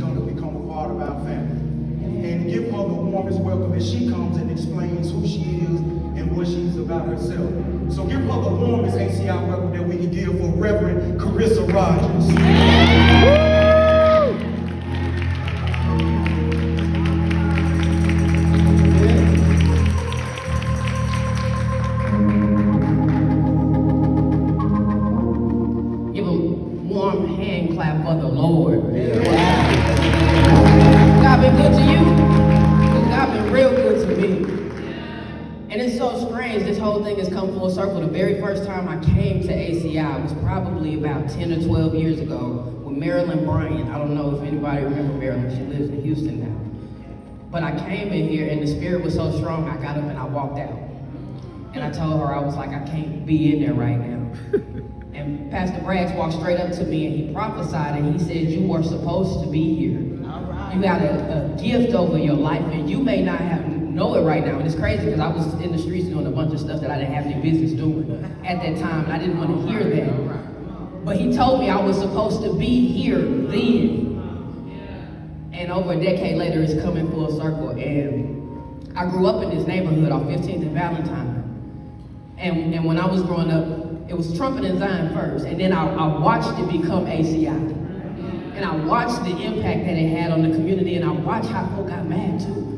going to become a part of our family. And give her the warmest welcome as she comes and explains who she is and what she's about herself. So give her the warmest ACI welcome that we can give for Reverend Carissa Rogers. Give a warm hand clap for the Lord. God been good to you? God been real good to me. And it's so strange, this whole thing has come full circle. The very first time I came to ACI was probably about 10 or 12 years ago with Marilyn Bryant. I don't know if anybody remember Marilyn, she lives in Houston now. But I came in here and the spirit was so strong, I got up and I walked out. And I told her, I was like, I can't be in there right now. And Pastor Braggs walked straight up to me and he prophesied and he said, you are supposed to be here. You got a gift over your life and you may not know it right now. And it's crazy because I was in the streets doing a bunch of stuff that I didn't have any business doing at that time. And I didn't want to hear that. But he told me I was supposed to be here then. And over a decade later, it's coming full circle. And I grew up in this neighborhood on 15th and Valentine. And when I was growing up, it was Trumpet and Zion first. And then I watched it become ACI. And I watched the impact that it had on the community, and I watched how folk got mad too.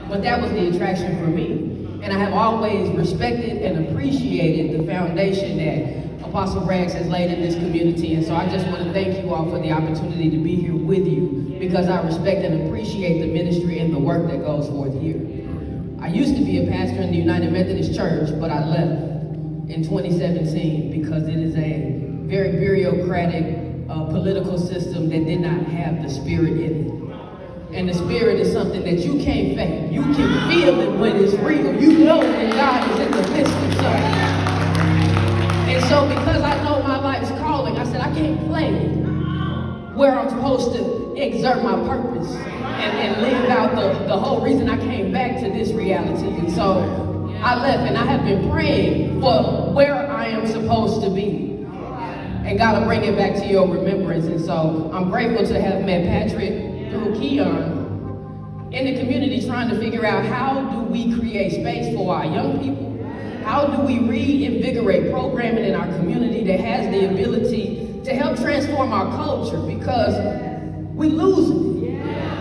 But that was the attraction for me. And I have always respected and appreciated the foundation that Apostle Braggs has laid in this community. And so I just want to thank you all for the opportunity to be here with you, because I respect and appreciate the ministry and the work that goes forth here. I used to be a pastor in the United Methodist Church, but I left in 2017 because it is a very bureaucratic political system that did not have the spirit in it. And the spirit is something that you can't fake. You can feel it when it's real. You know that God is in the midst of something. And so because I know my life's calling, I said I can't play where I'm supposed to exert my purpose and live out the whole reason I came back to this reality. And so I left and I have been praying for where I am supposed to be. And God will bring it back to your remembrance. And so I'm grateful to have met Patrick through Keon in the community, trying to figure out how do we create space for our young people? How do we reinvigorate programming in our community that has the ability to help transform our culture? Because we lose it.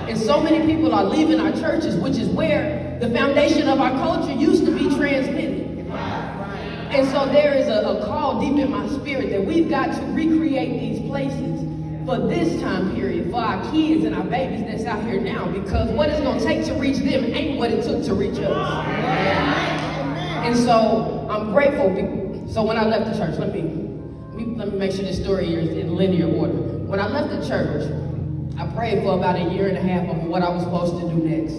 And so many people are leaving our churches, which is where the foundation of our culture used to be transmitted. And so there is a call deep in my spirit that we've got to recreate these places for this time period, for our kids and our babies that's out here now, because what it's going to take to reach them ain't what it took to reach us. And so I'm grateful. So when I left the church, let me make sure this story is in linear order. When I left the church, I prayed for about a year and a half of what I was supposed to do next.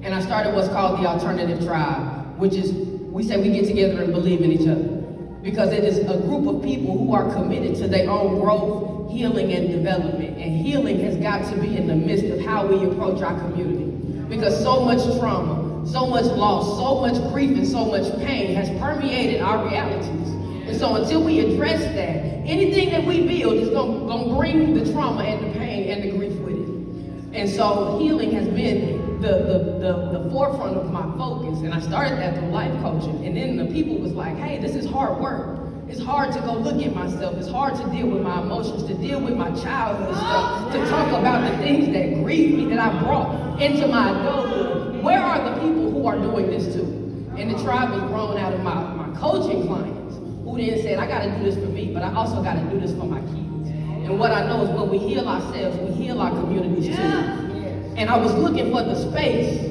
And I started what's called the Alternative Tribe, which is, we say we get together and believe in each other. Because it is a group of people who are committed to their own growth, healing, and development. And healing has got to be in the midst of how we approach our community. Because so much trauma, so much loss, so much grief, and so much pain has permeated our realities. And so until we address that, anything that we build is going to bring the trauma and the pain and the grief with it. And so healing has been the forefront of my focus. And I started that through life coaching. And then the people was like, hey, this is hard work. It's hard to go look at myself. It's hard to deal with my emotions, to deal with my childhood stuff, to talk about the things that grieve me, that I brought into my adulthood. Where are the people who are doing this to? And the tribe was grown out of my coaching clients, who then said, I got to do this for me, but I also got to do this for my kids. And what I know is when we heal ourselves, we heal our communities too. And I was looking for the space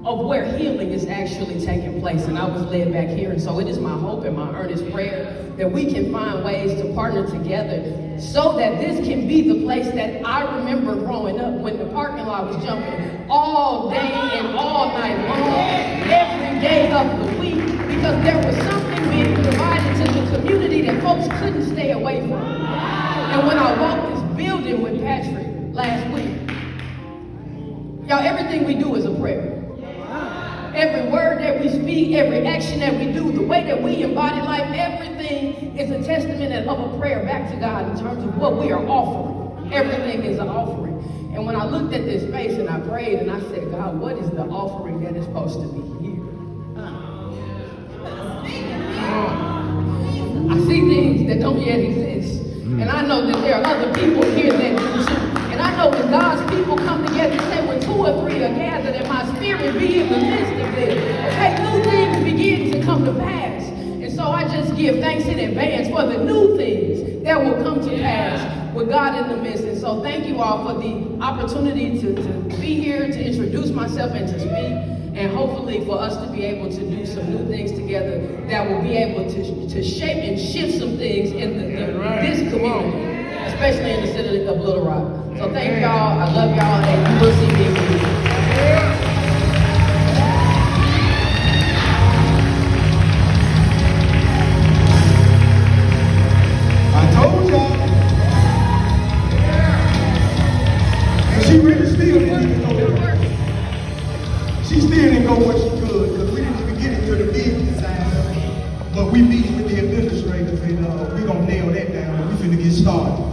of where healing is actually taking place, and I was led back here. And so it is my hope and my earnest prayer that we can find ways to partner together so that this can be the place that I remember growing up when the parking lot was jumping all day and all night long, every day of the week, because there was something being provided to the community that folks couldn't stay away from. And when I walked this building with Patrick last week, y'all, everything we do is a prayer. Every word that we speak, every action that we do, the way that we embody life, everything is a testament of a prayer back to God in terms of what we are offering. Everything is an offering. And when I looked at this space and I prayed and I said, God, what is the offering that is supposed to be here? I see things that don't yet exist. And I know that there are other people here that do too. And I know when God's people come together and say, when 2 or 3 are gathered and my spirit be in the midst of them, okay, new things begin to come to pass. And so I just give thanks in advance for the new things that will come to pass with God in the midst. And so thank you all for the opportunity to be here, to introduce myself and to speak. And hopefully for us to be able to do some new things together that will be able to shape and shift some things in this community, especially in the city of Little Rock. So thank y'all, I love y'all, and you will see me again. I told y'all. And she really still didn't even go there. She still didn't go where she could, because we didn't even get into the big design. But we meet with the administrators, and we're going to nail that down, but we finna get started.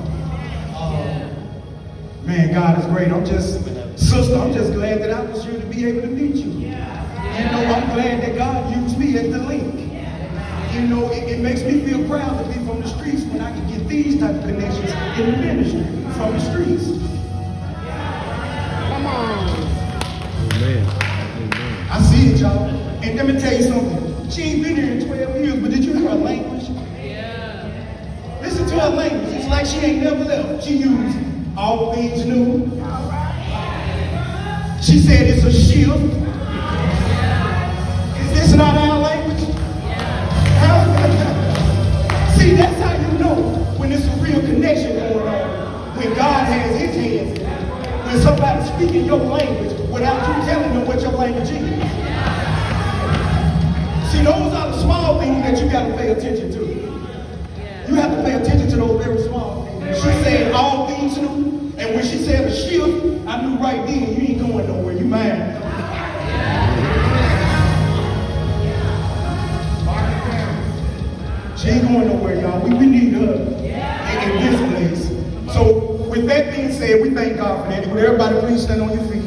Man, God is great. Sister, I'm just glad that I was here to be able to meet you. You know, I'm glad that God used me as the link. You know, it makes me feel proud to be from the streets when I can get these type of connections in the ministry from the streets. Come on. Amen. I see it, y'all. And let me tell you something. She ain't been here in 12 years, but did you hear her language? Yeah. Listen to her language. It's like she ain't never left. She used all things new. She said it's a shift. Is this not our language? See, that's how you know when it's a real connection going on. When God has his hands in it. When somebody's speaking your language without you telling them what your language is. See, those are the small things that you got to pay attention to. You have to pay attention to those very small things. She said all things new. And when she said a shift, I knew right then you ain't going nowhere. You mine. She ain't going nowhere, y'all. We need her in this place. So with that being said, we thank God for that. Would everybody please stand on your feet?